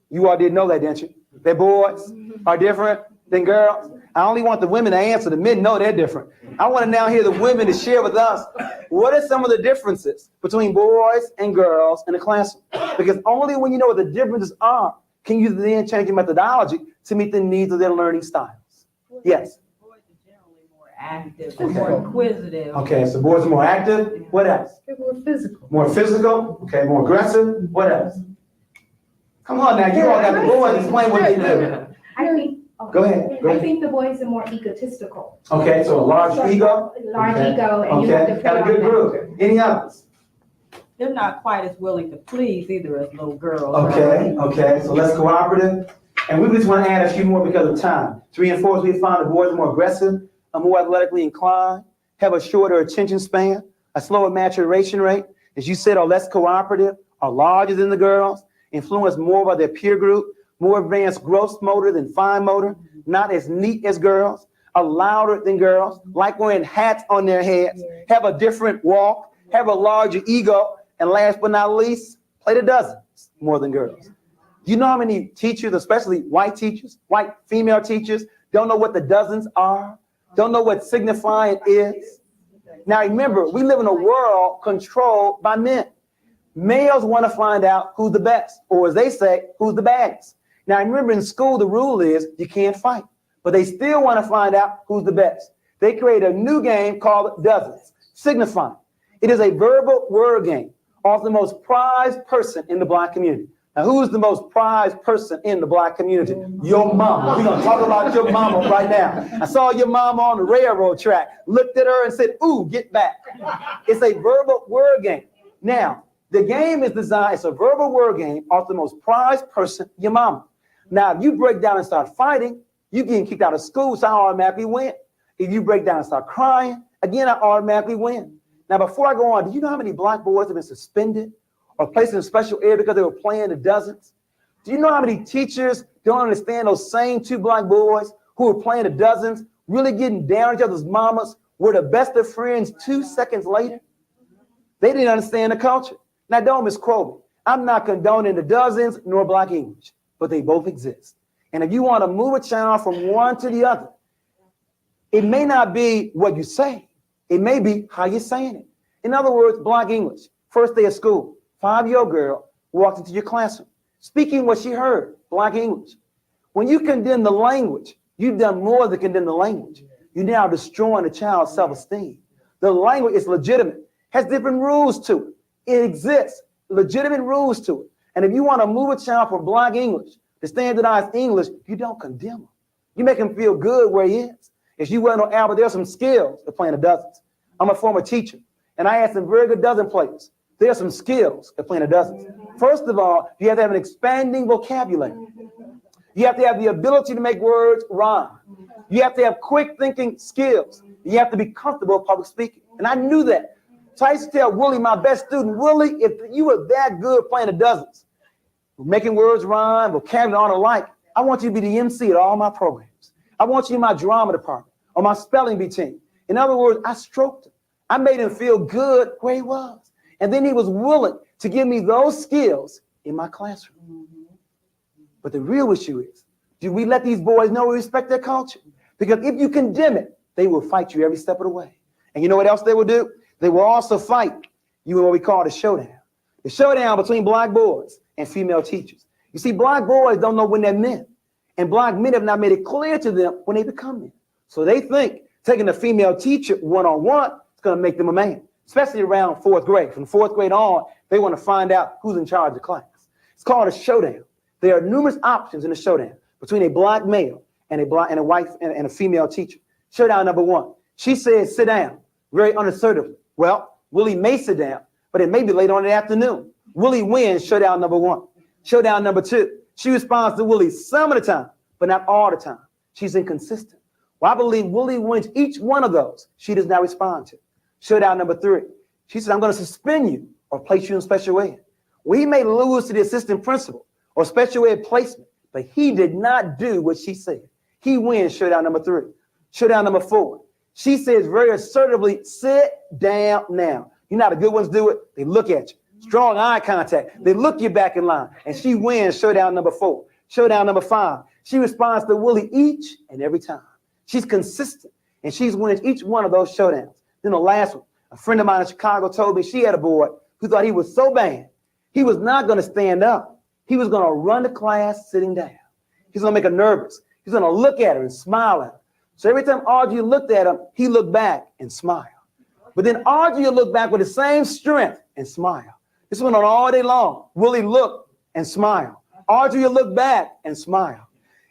You all didn't know that, didn't you? That boys are different than girls. I only want the women to answer. The men know they're different. I want to now hear the women to share with us what are some of the differences between boys and girls in the classroom. Because only when you know what the differences are can you then change your methodology to meet the needs of their learning styles. Yes. Boys are generally more active, more inquisitive. Okay, so boys are more active. What else? They're more physical. More physical. Okay, more aggressive. What else? Come on now, you all got the boys. Explain what they do. I think. Go ahead. Go I ahead. think the boys are more egotistical. Okay, so a large ego. Large Okay. ego, and you have to Okay, play got a on good that. group. Any others? They're not quite as willing to please either as little girls. Okay, okay, so less cooperative. And we just want to add a few more because of time. To reinforce, we found the boys are more aggressive, are more athletically inclined, have a shorter attention span, a slower maturation rate, as you said, are less cooperative, are larger than the girls, influenced more by their peer group, more advanced gross motor than fine motor, not as neat as girls, are louder than girls, like wearing hats on their heads, have a different walk, have a larger ego, and last but not least, play the dozens more than girls. You know how many teachers, especially white teachers, white female teachers, don't know what the dozens are, don't know what signifying is? Now remember, we live in a world controlled by men. Males want to find out who's the best, or as they say, who's the baddest. Now remember, in school, the rule is you can't fight, but they still want to find out who's the best. They create a new game called dozens, signifying. It is a verbal word game of the most prized person in the black community. Now, who's the most prized person in the black community? Your mama. We're going to talk about your mama right now. I saw your mama on the railroad track, looked at her and said, ooh, get back. It's a verbal word game. Now, the game is designed, it's a verbal word game of the most prized person, your mama. Now, if you break down and start fighting, you getting kicked out of school, so I automatically win. If you break down and start crying, again, I automatically win. Now, before I go on, do you know how many black boys have been suspended or placed in special ed because they were playing the dozens? Do you know how many teachers don't understand those same two black boys who were playing the dozens, really getting down on each other's mamas, were the best of friends 2 seconds later? They didn't understand the culture. Now, don't misquote me. I'm not condoning the dozens nor black English, but they both exist. And if you want to move a child from one to the other, it may not be what you say. It may be how you're saying it. In other words, black English, first day of school, 5-year-old girl walked into your classroom, speaking what she heard, black English. When you condemn the language, you've done more than condemn the language. You're now destroying the child's self-esteem. The language is legitimate, has different rules to it. It exists, legitimate rules to it. And if you want to move a child from black English to standardized English, you don't condemn him. You make him feel good where he is. If you went on Albert, there's some skills to playing the dozens. I'm a former teacher, and I had some very good dozen players. There's some skills to playing the dozens. First of all, you have to have an expanding vocabulary. You have to have the ability to make words rhyme. You have to have quick thinking skills. You have to be comfortable with public speaking. And I knew that. So I used to tell Willie, my best student, Willie, if you were that good playing the dozens, making words rhyme, vocabulary, on alike, I want you to be the MC at all my programs. I want you in my drama department or my spelling bee team. In other words, I stroked him. I made him feel good where he was. And then he was willing to give me those skills in my classroom. But the real issue is, do we let these boys know we respect their culture? Because if you condemn it, they will fight you every step of the way. And you know what else they will do? They will also fight you in what we call the showdown. The showdown between black boys and female teachers. You see, black boys don't know when they're men. And black men have not made it clear to them when they become men. So they think Taking a female teacher one-on-one is going to make them a man, especially around fourth grade. From fourth grade on, they want to find out who's in charge of the class. It's called a showdown. There are numerous options in a showdown between a black male and a white and a female teacher. Showdown number one. She says, sit down, very unassertively. Well, Willie may sit down, but it may be late on in the afternoon. Willie wins showdown number one. Showdown number two. She responds to Willie some of the time, but not all the time. She's inconsistent. Well, I believe Willie wins each one of those she does not respond to. Showdown number three. She said, I'm going to suspend you or place you in special ed. Well, he may lose to the assistant principal or special ed placement, but he did not do what she said. He wins showdown number three. Showdown number four. She says very assertively, sit down now. You know how the good ones do it? They look at you. Strong eye contact. They look you back in line. And she wins showdown number four. Showdown number five. She responds to Willie each and every time. She's consistent. And she's winning each one of those showdowns. Then the last one. A friend of mine in Chicago told me she had a boy who thought he was so bad, he was not going to stand up. He was going to run to class sitting down. He's going to make her nervous. He's going to look at her and smile at her. So every time Audrey looked at him, he looked back and smiled. But then Audrey would look back with the same strength and smile. This went on all day long. Willie looked and smiled. Audrey would look back and smile.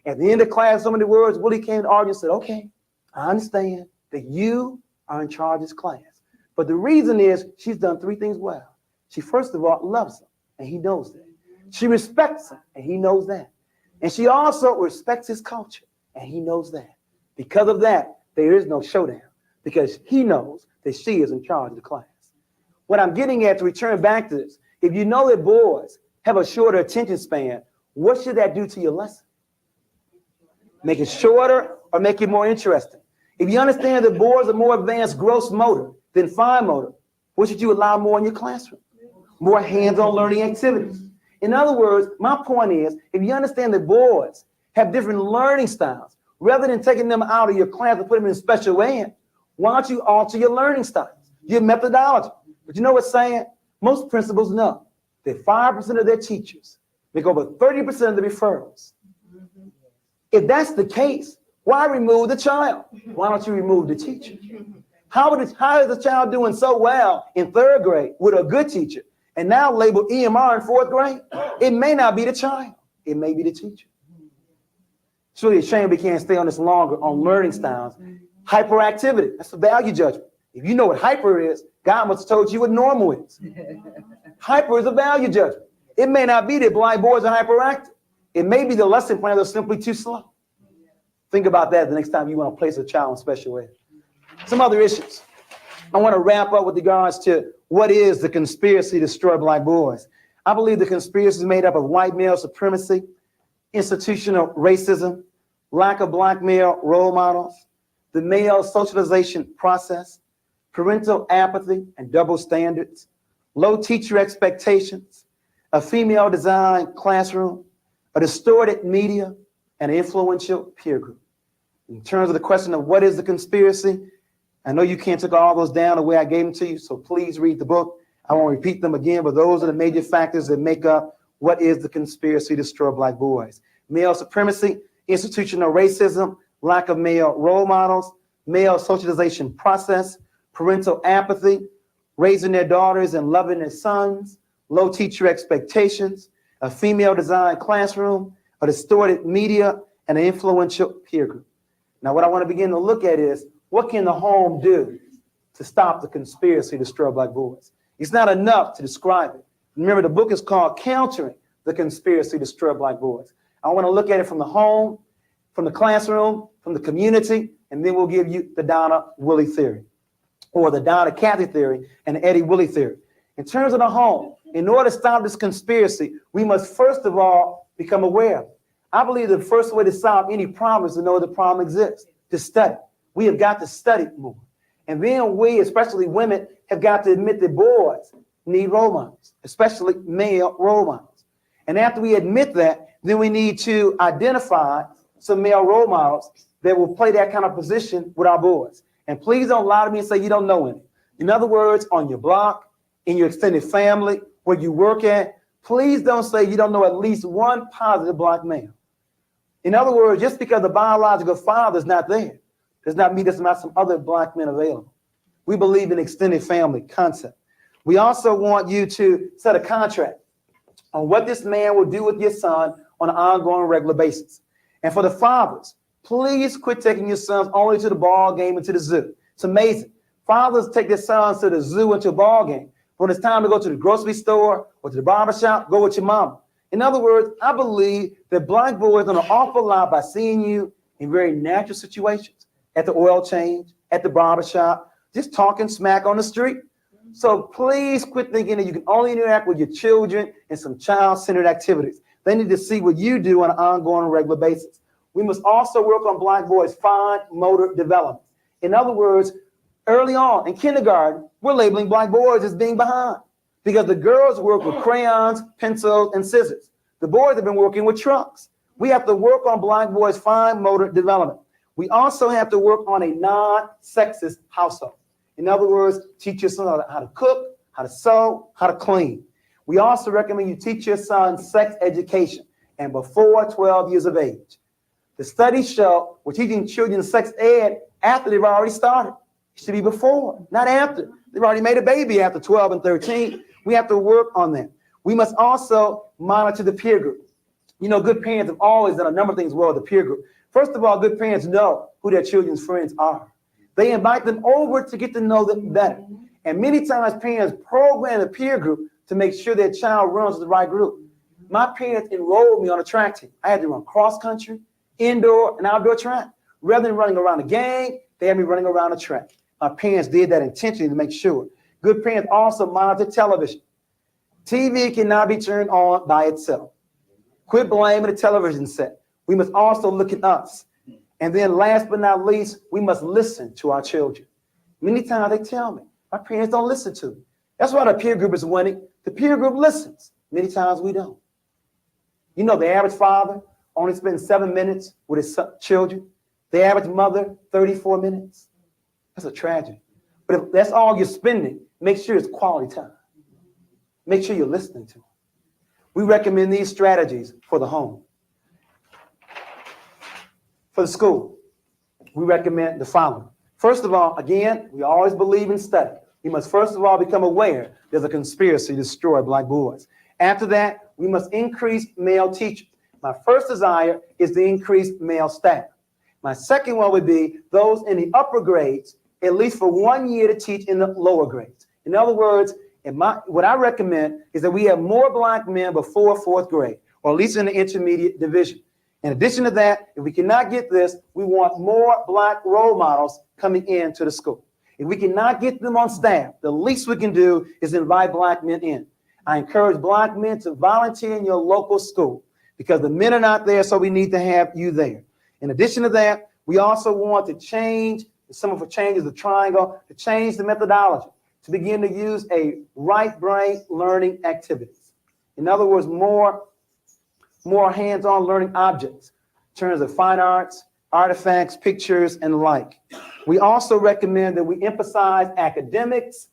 At the end of class, so many words, Willie came to Audrey and said, okay, I understand that you are in charge of this class. But the reason is she's done three things well. She, first of all, loves him, and he knows that. She respects him, and he knows that. And she also respects his culture, and he knows that. Because of that, there is no showdown, because he knows that she is in charge of the class. What I'm getting at, to return back to this, if you know that boys have a shorter attention span, what should that do to your lesson? Make it shorter or make it more interesting? If you understand that boys are more advanced gross motor than fine motor, what should you allow more in your classroom? More hands-on learning activities. In other words, my point is, if you understand that boys have different learning styles, rather than taking them out of your class and put them in special ed, why don't you alter your learning styles, your methodology? But you know what's saying? Most principals know that 5% of their teachers make over 30% of the referrals. If that's the case, why remove the child? Why don't you remove the teacher? How is the child doing so well in third grade with a good teacher and now labeled EMR in fourth grade? It may not be the child. It may be the teacher. It's really a shame we can't stay on this longer on learning styles. Hyperactivity, that's a value judgment. If you know what hyper is, God must have told you what normal is. Hyper is a value judgment. It may not be that blind boys are hyperactive. It may be the lesson plans are simply too slow. Think about that the next time you want to place a child in special ed. Some other issues. I want to wrap up with regards to what is the conspiracy to destroy black boys. I believe the conspiracy is made up of white male supremacy, institutional racism, lack of black male role models, the male socialization process, parental apathy and double standards, low teacher expectations, a female designed classroom, a distorted media, and an influential peer group. In terms of the question of what is the conspiracy, I know you can't take all those down the way I gave them to you, so please read the book. I won't repeat them again, but those are the major factors that make up what is the conspiracy to destroy black boys. Male supremacy, institutional racism, lack of male role models, male socialization process, parental apathy, raising their daughters and loving their sons, low teacher expectations, a female designed classroom, a distorted media, and an influential peer group. Now, what I want to begin to look at is, what can the home do to stop the conspiracy to destroy black boys? It's not enough to describe it. Remember, the book is called Countering the Conspiracy to Destroy Black Boys. I want to look at it from the home, from the classroom, from the community, and then we'll give you the Donna Willie theory, or the Donna Cathy theory and the Eddie Willie theory. In terms of the home, in order to stop this conspiracy, we must first of all become aware of it. I believe the first way to solve any problem is to know the problem exists, to study. We have got to study more. And then we, especially women, have got to admit that boys need role models, especially male role models. And after we admit that, then we need to identify some male role models that will play that kind of position with our boys. And please don't lie to me and say you don't know any. In other words, on your block, in your extended family, where you work at, please don't say you don't know at least one positive black male. In other words, just because the biological father is not there does not mean there's not some other black men available. We believe in extended family concept. We also want you to set a contract on what this man will do with your son on an ongoing regular basis. And for the fathers, please quit taking your sons only to the ball game and to the zoo. It's amazing. Fathers take their sons to the zoo and to a ball game. When it's time to go to the grocery store or to the barbershop, go with your mama. In other words, I believe that black boys learn an awful lot by seeing you in very natural situations, at the oil change, at the barbershop, just talking smack on the street. So please quit thinking that you can only interact with your children in some child-centered activities. They need to see what you do on an ongoing regular basis. We must also work on black boys' fine motor development. In other words, early on in kindergarten, we're labeling black boys as being behind because the girls work with crayons, pencils, and scissors. The boys have been working with trucks. We have to work on black boys' fine motor development. We also have to work on a non-sexist household. In other words, teach your son how to cook, how to sew, how to clean. We also recommend you teach your son sex education and before 12 years of age. The studies show we're teaching children sex ed after they've already started. It should be before, not after. They've already made a baby after 12 and 13. We have to work on that. We must also monitor the peer group. You know, good parents have always done a number of things well with the peer group. First of all, good parents know who their children's friends are. They invite them over to get to know them better. And many times parents program the peer group to make sure their child runs with the right group. My parents enrolled me on a track team. I had to run cross country, indoor and outdoor track. Rather than running around a gang, they had me running around a track. My parents did that intentionally to make sure. Good parents also monitor television. TV cannot be turned on by itself. Quit blaming the television set. We must also look at us. And then last but not least, we must listen to our children. Many times they tell me, my parents don't listen to me. That's why the peer group is winning. The peer group listens. Many times we don't. You know, the average father only spends 7 minutes with his children. The average mother, 34 minutes. That's a tragedy. But if that's all you're spending, make sure it's quality time. Make sure you're listening to them. We recommend these strategies for the home. For the school, we recommend the following. First of all, again, we always believe in study. We must first of all become aware there's a conspiracy to destroy black boys. After that, we must increase male teachers. My first desire is to increase male staff. My second one would be those in the upper grades, at least for 1 year to teach in the lower grades. In other words, what I recommend is that we have more black men before 4th grade, or at least in the intermediate division. In addition to that, if we cannot get this, we want more black role models coming into the school. If we cannot get them on staff, the least we can do is invite black men in. I encourage black men to volunteer in your local school because the men are not there, so we need to have you there. In addition to that, we also want to change, some of the changes, the triangle, to change the methodology, to begin to use a right brain learning activities. In other words, more hands-on learning objects in terms of fine arts, artifacts, pictures, and the like. We also recommend that we emphasize academics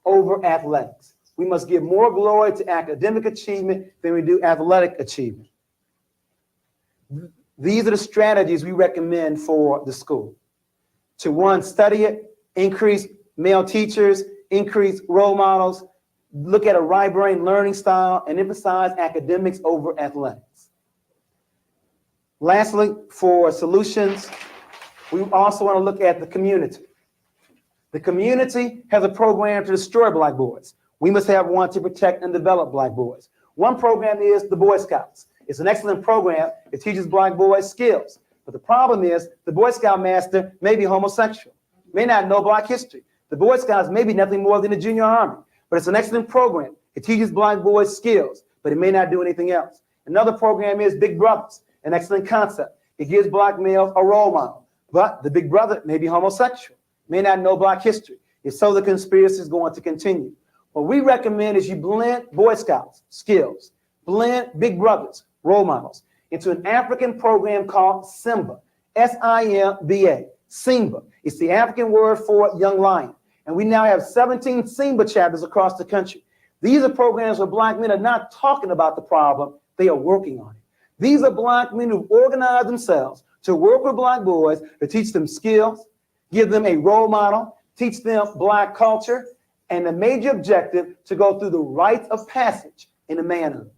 over athletics. We must give more glory to academic achievement than we do athletic achievement. These are the strategies we recommend for the school. To one, study it, increase male teachers, increase role models, look at a right brain learning style, and emphasize academics over athletics. Lastly, for solutions, we also want to look at the community. The community has a program to destroy black boys. We must have one to protect and develop black boys. One program is the Boy Scouts. It's an excellent program. It teaches black boys skills. But the problem is the Boy Scout master may be homosexual, may not know black history. The Boy Scouts may be nothing more than the junior army, but it's an excellent program. It teaches black boys skills, but it may not do anything else. Another program is Big Brothers, an excellent concept. It gives black males a role model, but the big brother may be homosexual, may not know black history. If so, the conspiracy is going to continue. What we recommend is you blend Boy Scouts skills, blend Big Brothers role models into an African program called Simba, S-I-M-B-A, Simba. It's the African word for young lion. And we now have 17 Simba chapters across the country. These are programs where black men are not talking about the problem, they are working on it. These are black men who've organized themselves to work with black boys to teach them skills, give them a role model, teach them Black culture, and the major objective to go through the rites of passage into manhood.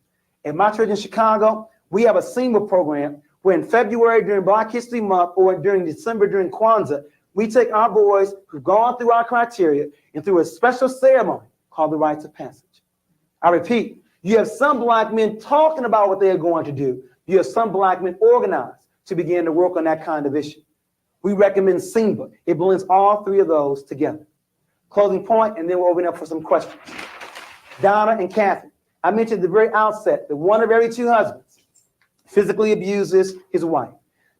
At my church in Chicago, we have a SEMA program where in February during Black History Month or during December during Kwanzaa, we take our boys who've gone through our criteria and through a special ceremony called the rites of passage. I repeat, you have some Black men talking about what they are going to do. You have some Black men organized to begin to work on that kind of issue. We recommend SEMA. It blends all three of those together. Closing point, and then we'll open up for some questions. Donna and Kathy, I mentioned at the very outset that one of every two husbands physically abuses his wife.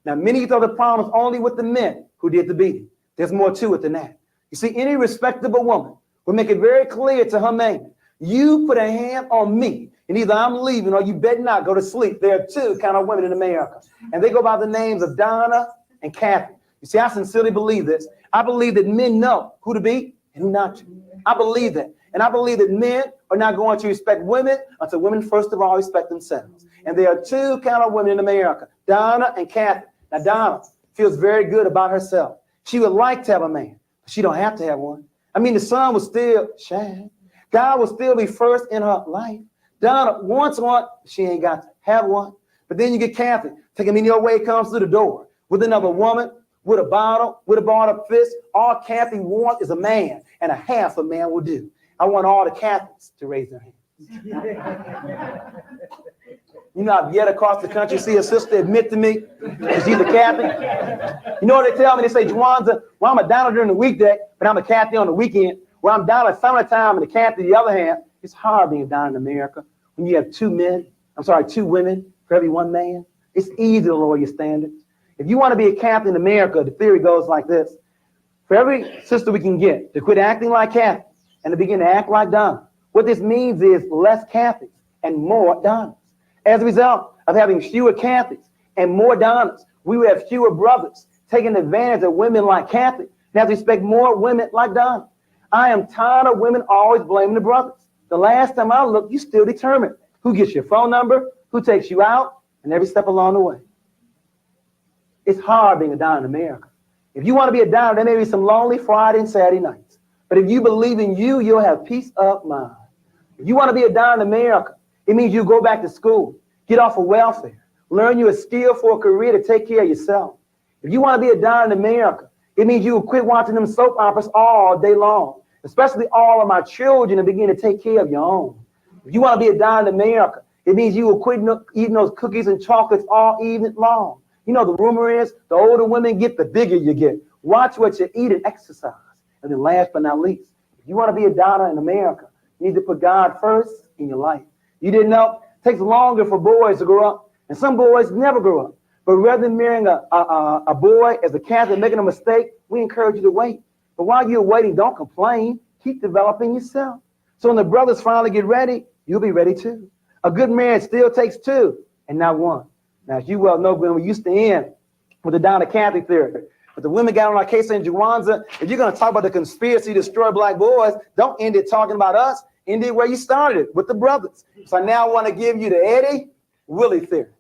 Now, many thought the problem was only with the men who did the beating. There's more to it than that. You see, any respectable woman will make it very clear to her man, you put a hand on me, and either I'm leaving or you better not go to sleep. There are two kind of women in America, and they go by the names of Donna and Kathy. You see, I sincerely believe this. I believe that men know who to beat and who not to. I believe that. And I believe that men are not going to respect women until women, first of all, respect themselves. And there are two kind of women in America, Donna and Kathy. Now, Donna feels very good about herself. She would like to have a man, but she don't have to have one. I mean, the sun will still shine. God will still be first in her life. Donna wants one, she ain't got to have one. But then you get Kathy, taking me your way, comes through the door with another woman, with a bottle, with a balled up fist. All Kathy wants is a man, and a half a man will do. I want all the Catholics to raise their hands. You know, I've yet across the country see a sister admit to me that she's a Catholic. You know what they tell me? They say, Juwanza, well, I'm a Donna during the weekday, but I'm a Catholic on the weekend. Well, I'm Donna summertime and the Catholic the other hand. It's hard being Donna in America when you have two women for every one man. It's easy to lower your standards. If you want to be a Catholic in America, the theory goes like this. For every sister we can get to quit acting like Catholics and to begin to act like Donna, what this means is less Catholics and more Donnas. As a result of having fewer Catholics and more Donnas, we would have fewer brothers taking advantage of women like Kathy and have to respect more women like Donna. I am tired of women always blaming the brothers. The last time I looked, you still determined who gets your phone number, who takes you out, and every step along the way. It's hard being a Donna in America. If you want to be a Donna, there may be some lonely Friday and Saturday nights. But if you believe in you, you'll have peace of mind. If you want to be a Donna in America, it means you go back to school, get off of welfare, learn you a skill for a career to take care of yourself. If you want to be a Donna in America, it means you will quit watching them soap operas all day long, especially all of my children, and begin to take care of your own. If you want to be a Donna in America, it means you will quit eating those cookies and chocolates all evening long. You know, the rumor is the older women get, the bigger you get. Watch what you eat and exercise. And then last but not least, if you want to be a Donna in America, you need to put God first in your life. You didn't know, it takes longer for boys to grow up, and some boys never grow up. But rather than marrying a boy as a Catholic making a mistake, we encourage you to wait. But while you're waiting, don't complain. Keep developing yourself. So when the brothers finally get ready, you'll be ready too. A good marriage still takes two and not one. Now, as you well know, Glenn, we used to end with the Donna Catholic theory. But the women got on our case in Juwanza. If you're going to talk about the conspiracy to destroy black boys, don't end it talking about us. End it where you started it, with the brothers. So I now want to give you the Eddie Willie theory.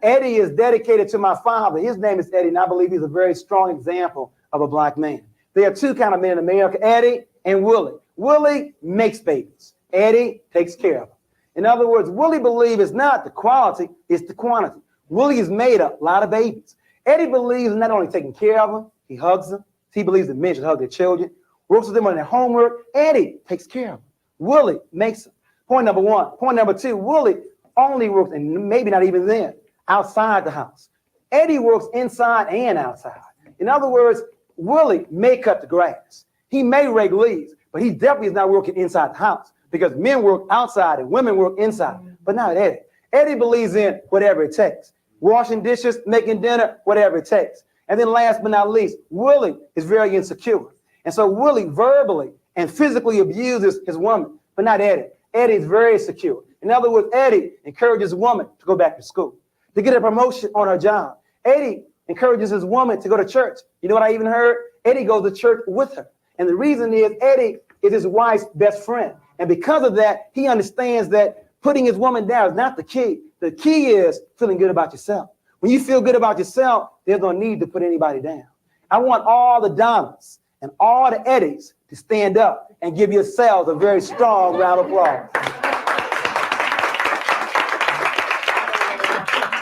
Eddie is dedicated to my father. His name is Eddie, and I believe he's a very strong example of a black man. There are two kind of men in America, Eddie and Willie. Willie makes babies. Eddie takes care of them. In other words, Willie believes it's not the quality, it's the quantity. Willie has made a lot of babies. Eddie believes in not only taking care of them, he hugs them. He believes that men should hug their children, works with them on their homework. Eddie takes care of them. Willie makes them. Point number one. Point number two, Willie only works, and maybe not even then, outside the house. Eddie works inside and outside. In other words, Willie may cut the grass. He may rake leaves, but he definitely is not working inside the house because men work outside and women work inside, but not Eddie. Eddie believes in whatever it takes. Washing dishes, making dinner, whatever it takes. And then last but not least, Willie is very insecure. And so Willie verbally and physically abuses his woman, but not Eddie. Eddie is very secure. In other words, Eddie encourages a woman to go back to school, to get a promotion on her job. Eddie encourages his woman to go to church. You know what I even heard? Eddie goes to church with her. And the reason is Eddie is his wife's best friend. And because of that, he understands that putting his woman down is not the key. The key is feeling good about yourself. When you feel good about yourself, there's no need to put anybody down. I want all the Donalds and all the Eddies to stand up and give yourselves a very strong round of applause.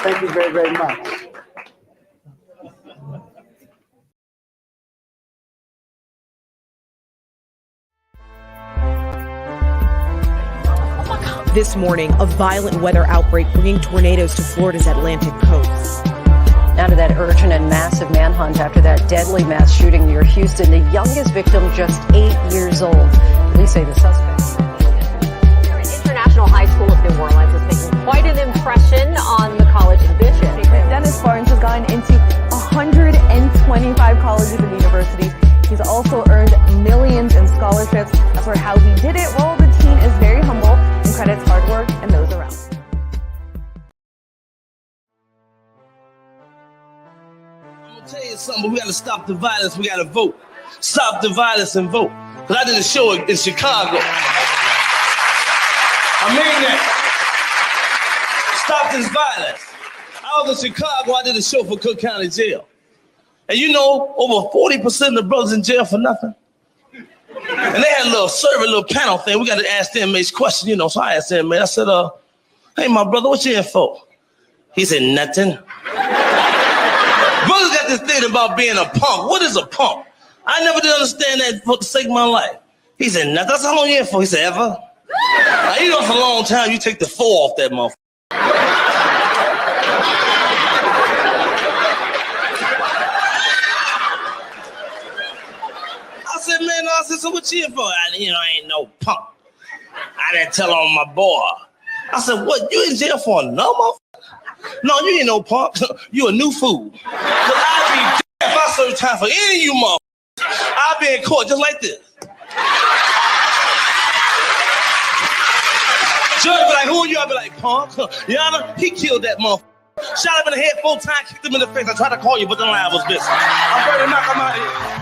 Thank you very, very much. This morning, a violent weather outbreak bringing tornadoes to Florida's Atlantic coast. Now to that urgent and massive manhunt after that deadly mass shooting near Houston. The youngest victim just 8 years old. Police say the suspect. Here at International High School of New Orleans is making quite an impression on the college admission. Dennis Barnes has gone into 125 colleges and universities. He's also earned millions in scholarships. As for how he did it, well, the teen is very humble and credits hard work and those around. I'm gonna tell you something, we gotta stop the violence, we gotta vote. Stop the violence and vote. Because I did a show in Chicago. I mean that. Stop this violence. I was in Chicago, I did a show for Cook County Jail. And you know, over 40% of the brothers in jail for nothing. And they had a little survey, a little panel thing. We got to ask the inmates questions, you know. So I asked the inmate, I said, hey, my brother, what you in for? He said, nothing. Brothers got this thing about being a punk. What is a punk? I never did understand that for the sake of my life. He said, nothing. That's how long you in for? He said, ever? Now, you know, for a long time, you take the 4 off that motherfucker. I said, so what you in for? I ain't no punk. I didn't tell on my boy. I said, what, you in jail for another motherfucker? No, you ain't no punk. You a new fool. Cause I'd be dead if I serve time for any of you motherfuckers. I'll be in court just like this. Judge be like, who are you? I'll be like, punk. Your Honor, he killed that motherfucker. Shot him in the head 4 times, kicked him in the face. I tried to call you, but the line was missing. I'm ready to knock him out of here.